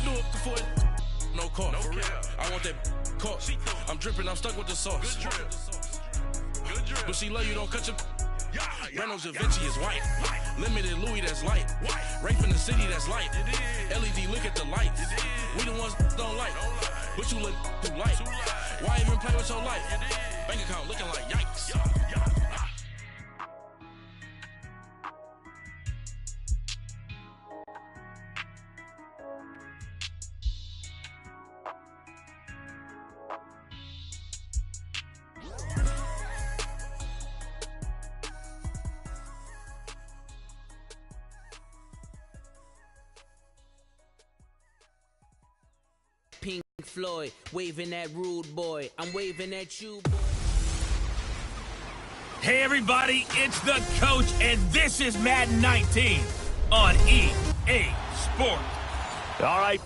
do it for it. No car, for real. I want that caught. I'm dripping, I'm stuck with the sauce. Good drip. Good drip. But she love you, don't cut your. Reynolds Da Vinci is white. Limited Louis, that's light. Rape in the city, that's light. LED, look at the lights. We the ones don't like. But you look too light. Why even play with your life? Bank account looking like yikes. Pink Floyd, waving at rude boy. I'm waving at you, boy. Hey everybody, it's the coach, and this is Madden 19 on EA Sports. All right.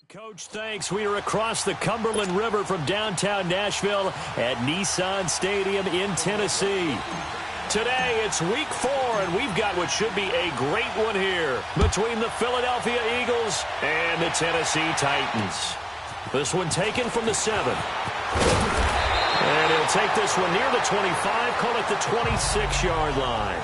Coach, thanks. We are across the Cumberland River from downtown Nashville at Nissan Stadium in Tennessee. Today, it's week 4, and we've got what should be a great one here between the Philadelphia Eagles and the Tennessee Titans. This one taken from the 7. And he'll take this one near the 25, call it the 26-yard line.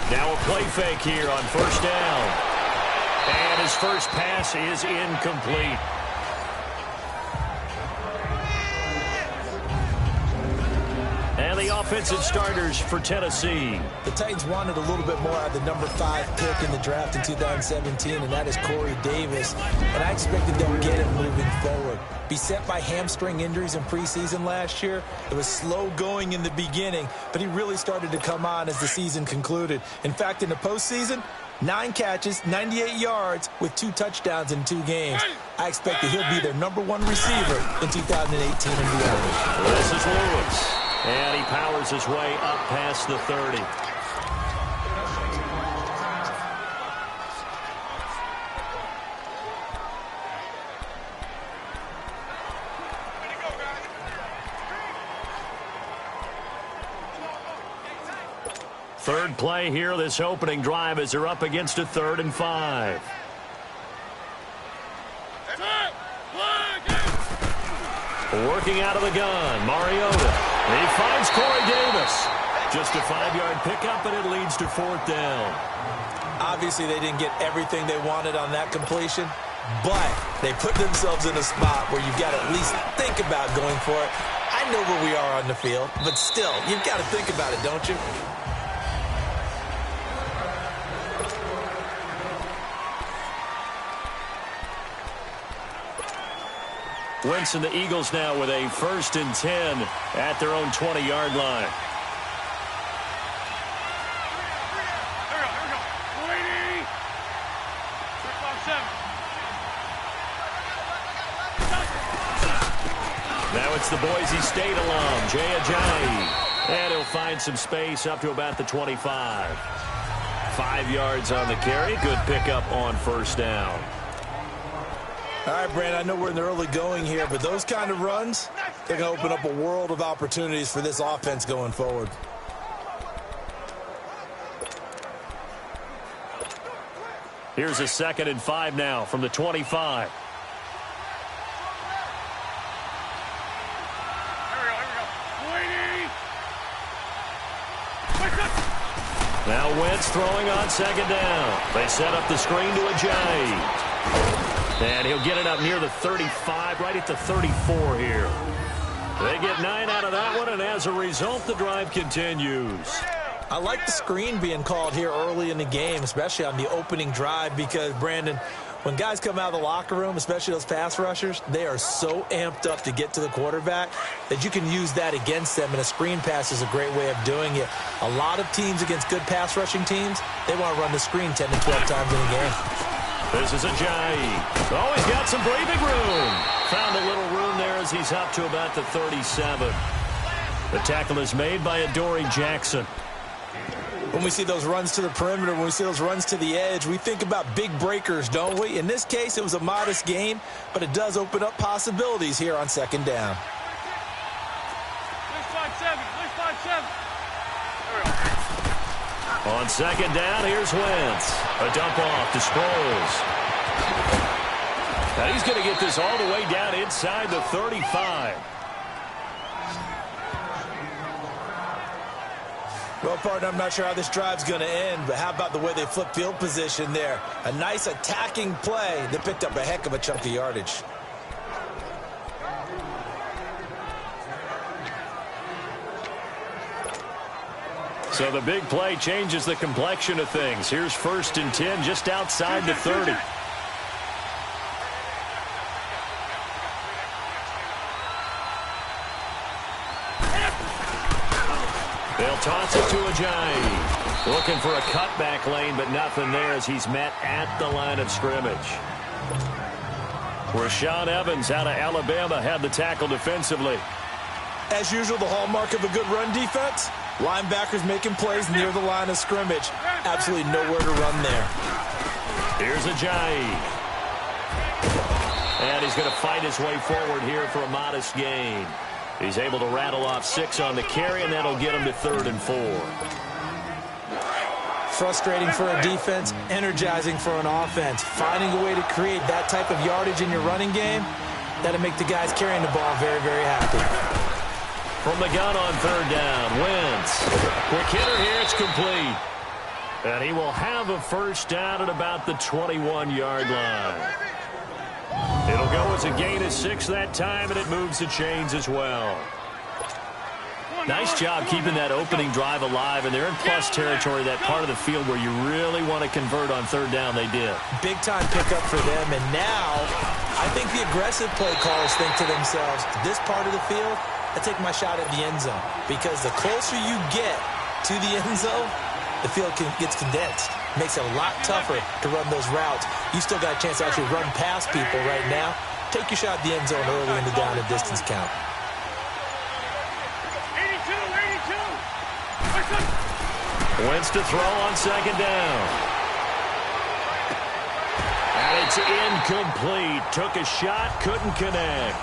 Now a play fake here on first down. And his first pass is incomplete. And the offensive starters for Tennessee. The Titans wanted a little bit more out of the number 5 pick in the draft in 2017, and that is Corey Davis. And I expected they'll get him moving forward. Beset by hamstring injuries in preseason last year, it was slow going in the beginning, but he really started to come on as the season concluded. In fact, in the postseason, 9 catches, 98 yards with 2 touchdowns in 2 games. I expect that he'll be their number 1 receiver in 2018 and beyond. This is Lewis. And he powers his way up past the 30. Third play here, this opening drive as they're up against a 3rd and 5. Working out of the gun, Mariota. He finds Corey Davis. Just a 5-yard pickup, and it leads to 4th down. Obviously, they didn't get everything they wanted on that completion, but they put themselves in a spot where you've got to at least think about going for it. I know where we are on the field, but still, you've got to think about it, don't you? Wentz and the Eagles now with a 1st and 10 at their own 20-yard line. Now it's the Boise State alum, Jay Ajayi. And he'll find some space up to about the 25. 5 yards on the carry. Good pickup on 1st down. All right, Brand, I know we're in the early going here, but those kind of runs, they're going to open up a world of opportunities for this offense going forward. Here's a 2nd and 5 now from the 25. Now Wentz throwing on 2nd down. They set up the screen to Ajayi. And he'll get it up near the 35, right at the 34 here. They get 9 out of that one, and as a result, the drive continues. I like the screen being called here early in the game, especially on the opening drive, because, Brandon, when guys come out of the locker room, especially those pass rushers, they are so amped up to get to the quarterback that you can use that against them, and a screen pass is a great way of doing it. A lot of teams against good pass rushing teams, they want to run the screen 10 to 12 times in a game. This is Ajayi. Oh, he's got some breathing room. Found a little room there as he's up to about the 37. The tackle is made by Adoree Jackson. When we see those runs to the perimeter, when we see those runs to the edge, we think about big breakers, don't we? In this case, it was a modest gain, but it does open up possibilities here on 2nd down. 6-5-7. On 2nd down, here's Wentz. A dump off to Sproles. Now he's going to get this all the way down inside the 35. Well, partner, I'm not sure how this drive's going to end, but how about the way they flip field position there? A nice attacking play that picked up a heck of a chunk of yardage. So the big play changes the complexion of things. Here's 1st and 10 just outside the 30. toss it to Ajayi. Looking for a cutback lane, but nothing there as he's met at the line of scrimmage. Rashaan Evans out of Alabama had the tackle defensively. As usual, the hallmark of a good run defense, linebackers making plays near the line of scrimmage. Absolutely nowhere to run there. Here's Ajayi. And he's going to fight his way forward here for a modest gain. He's able to rattle off 6 on the carry, and that'll get him to 3rd and 4. Frustrating for a defense, energizing for an offense. Finding a way to create that type of yardage in your running game, that'll make the guys carrying the ball very, very happy. From the gun on 3rd down, Wentz. Quick hitter here, it's complete. And he will have a first down at about the 21-yard line. It'll go as a gain of 6 that time, and it moves the chains as well. Nice job keeping that opening drive alive, and they're in plus territory, that part of the field where you really want to convert on 3rd down. They did. Big-time pickup for them, and now I think the aggressive play callers think to themselves, this part of the field, I take my shot at the end zone, because the closer you get to the end zone, the field gets condensed. Makes it a lot tougher to run those routes. You still got a chance to actually run past people right now. Take your shot at the end zone early in the down and distance count. 82. Wentz to throw on 2nd down. And it's incomplete. Took a shot, couldn't connect.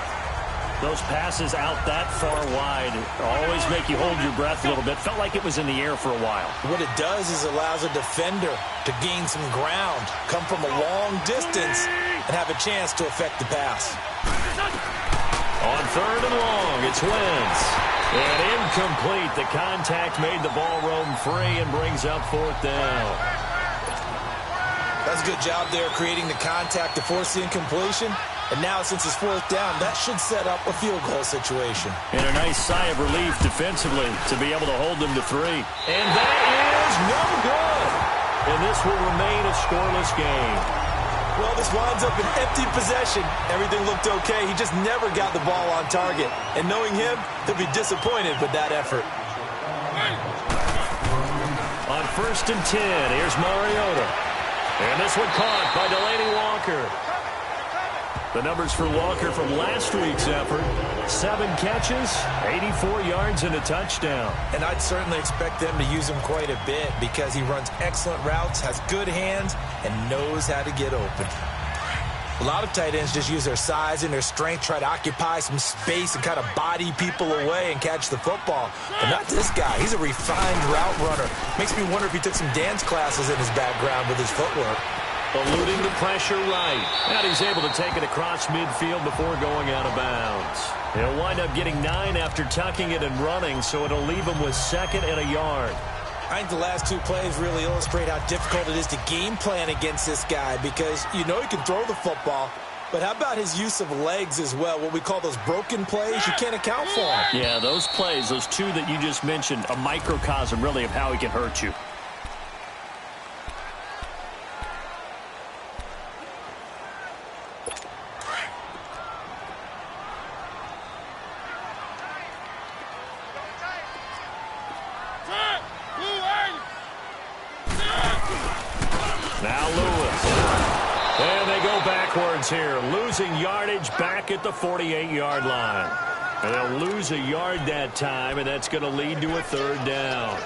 Those passes out that far wide always make you hold your breath a little bit. Felt like it was in the air for a while. What it does is allows a defender to gain some ground, come from a long distance, and have a chance to affect the pass. On 3rd and long, it's Wentz. And incomplete. The contact made the ball roam free and brings up 4th down. That's a good job there creating the contact to force the incompletion. And now, since it's 4th down, that should set up a field goal situation. And a nice sigh of relief defensively to be able to hold them to 3. And that is no good. And this will remain a scoreless game. Well, this winds up an empty possession. Everything looked okay. He just never got the ball on target. And knowing him, he'll be disappointed with that effort. On 1st and 10, here's Mariota. And this one caught by Delaney Walker. The numbers for Walker from last week's effort: 7 catches, 84 yards, and a touchdown. And I'd certainly expect them to use him quite a bit because he runs excellent routes, has good hands, and knows how to get open. A lot of tight ends just use their size and their strength, try to occupy some space and kind of body people away and catch the football. But not this guy. He's a refined route runner. Makes me wonder if he took some dance classes in his background with his footwork. Eluding the pressure right. And he's able to take it across midfield before going out of bounds. He'll wind up getting 9 after tucking it and running, so it'll leave him with 2nd and a yard. I think the last 2 plays really illustrate how difficult it is to game plan against this guy because you know he can throw the football, but how about his use of legs as well, what we call those broken plays? You can't account for them. Yeah, those plays, those 2 that you just mentioned, a microcosm really of how he can hurt you. Now Lewis. And they go backwards here, losing yardage back at the 48-yard line. And they'll lose a yard that time, and that's going to lead to a 3rd down.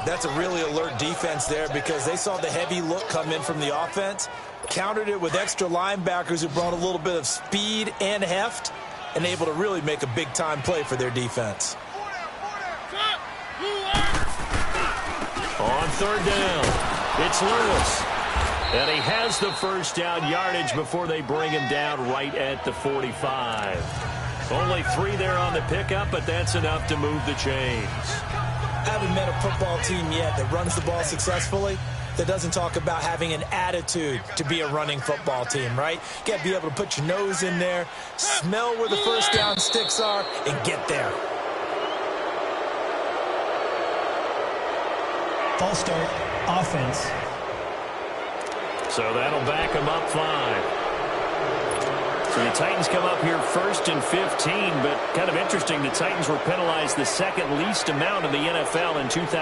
That's a really alert defense there because they saw the heavy look come in from the offense, countered it with extra linebackers who brought a little bit of speed and heft, and able to really make a big-time play for their defense. On 3rd down, it's Lewis. And he has the first down yardage before they bring him down right at the 45. Only 3 there on the pickup, but that's enough to move the chains. I haven't met a football team yet that runs the ball successfully that doesn't talk about having an attitude to be a running football team, right? You got to be able to put your nose in there, smell where the first down sticks are, and get there. False start, offense. So that'll back him up 5. So the Titans come up here 1st and 15, but kind of interesting, the Titans were penalized the second least amount in the NFL in 2000.